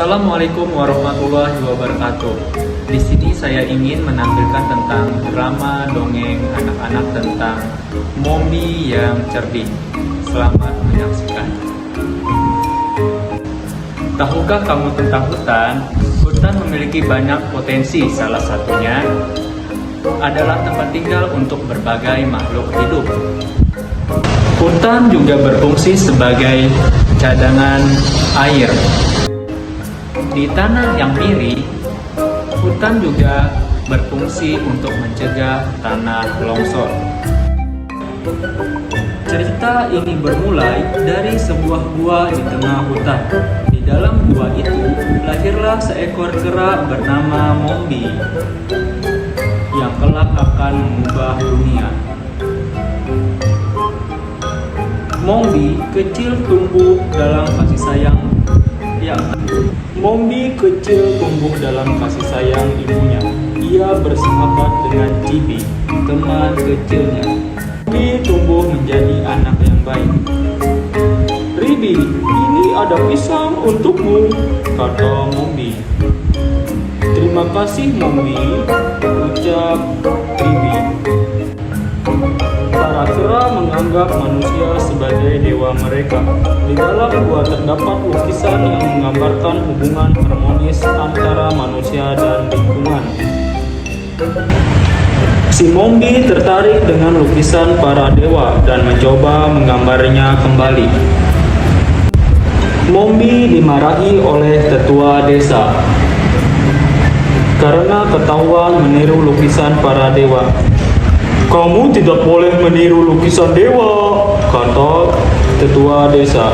Assalamualaikum warahmatullahi wabarakatuh. Di sini saya ingin menampilkan tentang drama dongeng anak-anak tentang Mombi yang cerdik. Selamat menyaksikan. Tahukah kamu tentang hutan? Hutan memiliki banyak potensi, salah satunya adalah tempat tinggal untuk berbagai makhluk hidup. Hutan juga berfungsi sebagai cadangan air. Di tanah yang miring, hutan juga berfungsi untuk mencegah tanah longsor. Cerita ini bermulai dari sebuah gua di tengah hutan. Di dalam gua itu, lahirlah seekor kera bernama Mombi yang kelak akan mengubah dunia. Mombi kecil tumbuh dalam kasih sayang ibunya. Ia bersahabat dengan Cibi, teman kecilnya. Mombi tumbuh menjadi anak yang baik. "Ribi, ini ada pisang untukmu," kata Mombi. "Terima kasih, Mombi," ucap Ribi. Para kera menganggap manusia sebagai dewa mereka. Di dalam gua terdapat lukisan yang menggambarkan hubungan harmonis antara manusia dan lingkungan. Si Mombi tertarik dengan lukisan para dewa dan mencoba menggambarnya kembali. Mombi dimarahi oleh tetua desa karena ketahuan meniru lukisan para dewa. "Kamu tidak boleh meniru lukisan dewa," kata tetua desa.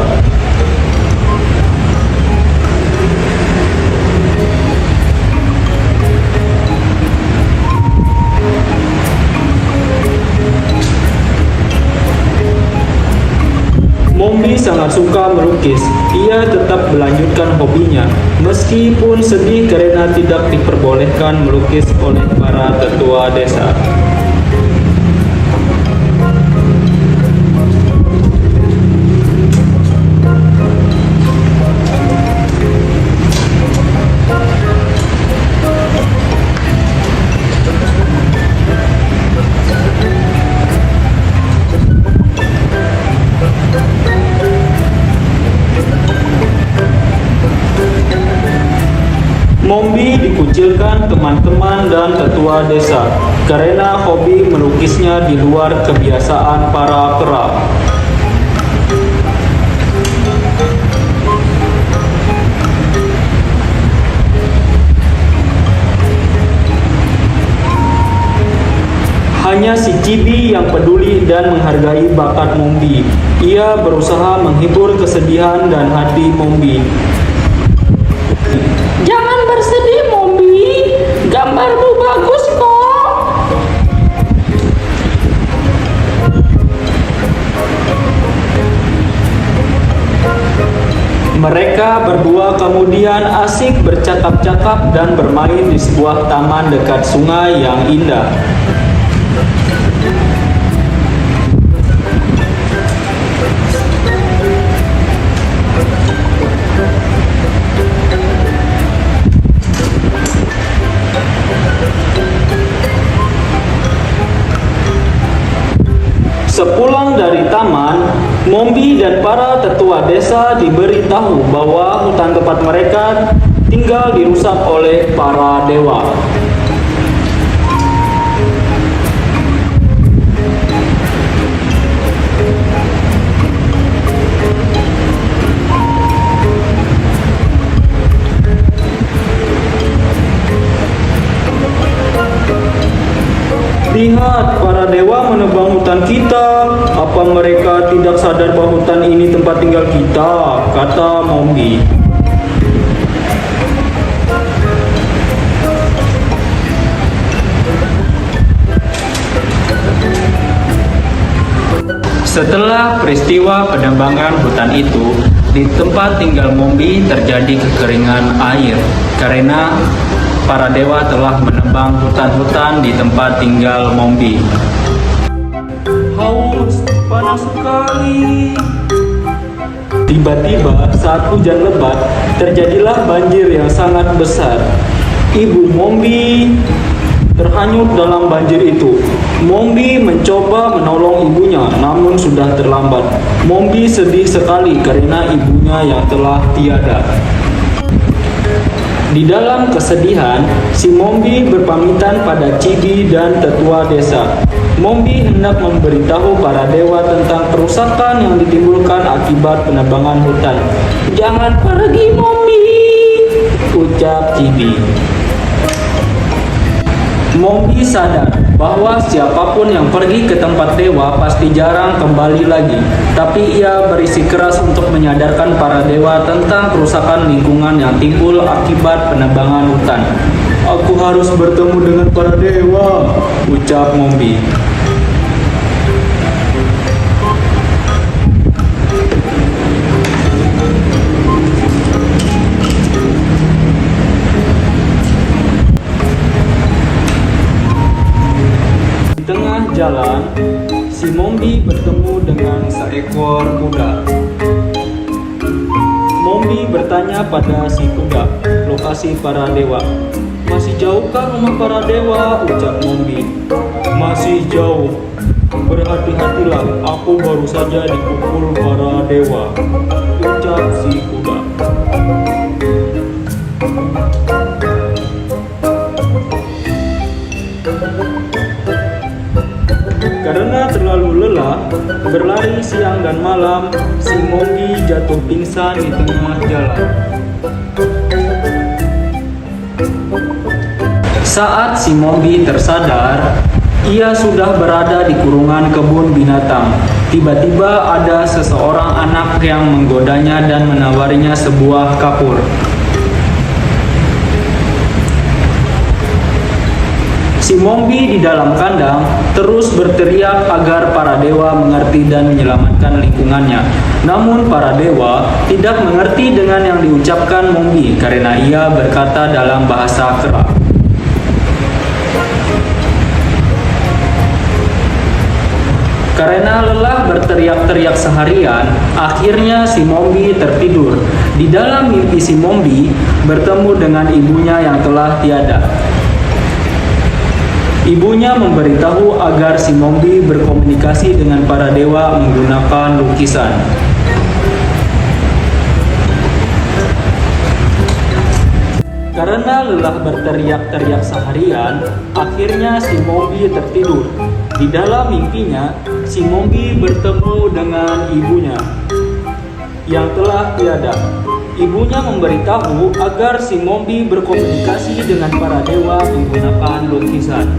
Mombi sangat suka melukis. Ia tetap melanjutkan hobinya, meskipun sedih karena tidak diperbolehkan melukis oleh para tetua desa. Mombi dikucilkan teman-teman dan tetua desa karena hobi melukisnya di luar kebiasaan para kera. Hanya si Cibi yang peduli dan menghargai bakat Mombi. Ia berusaha menghibur kesedihan dan hati Mombi. "Jangan bersedih, Mombi. Gambarmu bagus kok." Mereka berdua kemudian asik bercakap-cakap dan bermain di sebuah taman dekat sungai yang indah. Sepulang dari taman, Mombi dan para tetua desa diberitahu bahwa hutan tempat mereka tinggal dirusak oleh para dewa. "Lihat, para dewa menebang hutan kita. Apa mereka tidak sadar bahwa hutan ini tempat tinggal kita?" kata Mombi. Setelah peristiwa penebangan hutan itu, di tempat tinggal Mombi terjadi kekeringan air karena para dewa telah menebang hutan-hutan di tempat tinggal Mombi. "Haus, panas sekali. Tiba-tiba saat hujan lebat, terjadilah banjir yang sangat besar. Ibu Mombi terhanyut dalam banjir itu. Mombi mencoba menolong ibunya, namun sudah terlambat. Mombi sedih sekali karena ibunya yang telah tiada. Di dalam kesedihan, si Mombi berpamitan pada Cibi dan tetua desa. Mombi hendak memberitahu para dewa tentang kerusakan yang ditimbulkan akibat penebangan hutan. "Jangan pergi, Mombi," ucap Cibi. Mombi sadar bahwa siapapun yang pergi ke tempat dewa pasti jarang kembali lagi. Tapi ia bersikeras untuk menyadarkan para dewa tentang kerusakan lingkungan yang timbul akibat penebangan hutan. "Aku harus bertemu dengan para dewa," ucap Mombi. Di tengah jalan, si Mombi bertemu dengan seekor kuda. Mombi bertanya pada si kuda lokasi para dewa. "Masih jauhkah rumah para dewa?" ucap Mombi. "Masih jauh. Berhati-hatilah, aku baru saja dipukul para dewa," ucap si kuda. Karena terlalu lelah berlari siang dan malam, si Mombi jatuh pingsan di tengah jalan. Saat si Mombi tersadar, ia sudah berada di kurungan kebun binatang. Tiba-tiba ada seseorang anak yang menggodanya dan menawarinya sebuah kapur. Si Mombi di dalam kandang terus berteriak agar para dewa mengerti dan menyelamatkan lingkungannya. Namun para dewa tidak mengerti dengan yang diucapkan Mombi karena ia berkata dalam bahasa kera. Karena lelah berteriak-teriak seharian, akhirnya si Mombi tertidur. Di dalam mimpi si Mombi bertemu dengan ibunya yang telah tiada. Ibunya memberitahu agar si Mombi berkomunikasi dengan para dewa menggunakan lukisan. Karena lelah berteriak-teriak seharian, akhirnya si Mombi tertidur. Di dalam mimpinya, si Mombi bertemu dengan ibunya yang telah tiada. Ibunya memberitahu agar si Mombi berkomunikasi dengan para dewa menggunakan lukisan.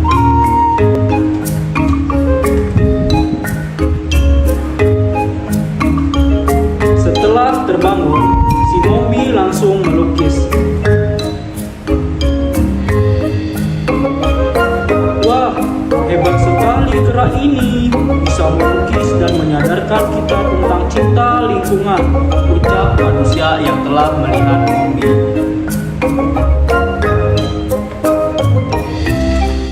Setelah terbangun, si Mombi langsung melukis. "Wah, hebat sekali kera ini, bisa melukis dan menyadarkan kita tentang cinta lingkungan," ucap manusia yang telah melihat Mombi.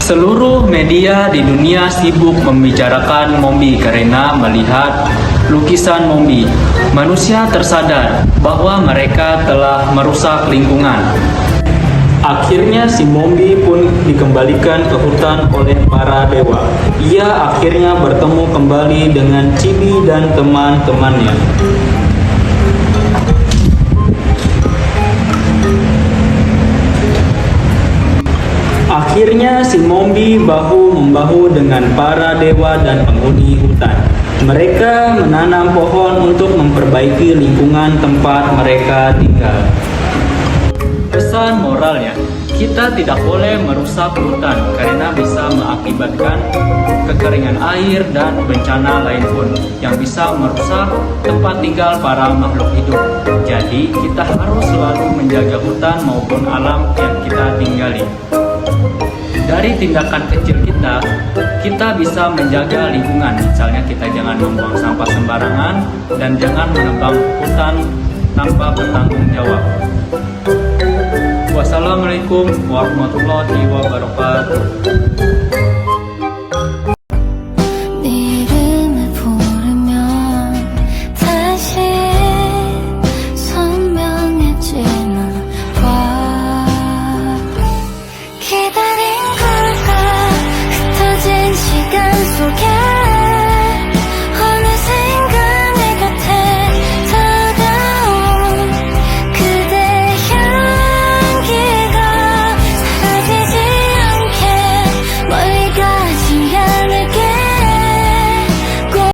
Seluruh media di dunia sibuk membicarakan Mombi karena melihat lukisan Mombi. Manusia tersadar bahwa mereka telah merusak lingkungan. Akhirnya si Mombi pun dikembalikan ke hutan oleh para dewa. Ia akhirnya bertemu kembali dengan Cibi dan teman-temannya. Akhirnya si Mombi bahu-membahu dengan para dewa dan penghuni hutan. Mereka menanam pohon untuk memperbaiki lingkungan tempat mereka tinggal. Pesan moralnya, kita tidak boleh merusak hutan karena bisa mengakibatkan kekeringan air dan bencana lain pun yang bisa merusak tempat tinggal para makhluk hidup. Jadi kita harus selalu menjaga hutan maupun alam yang kita tinggali. Dari tindakan kecil kita bisa menjaga lingkungan. Misalnya kita jangan membuang sampah sembarangan dan jangan menebang hutan tanpa bertanggung jawab. Wassalamualaikum warahmatullahi wabarakatuh.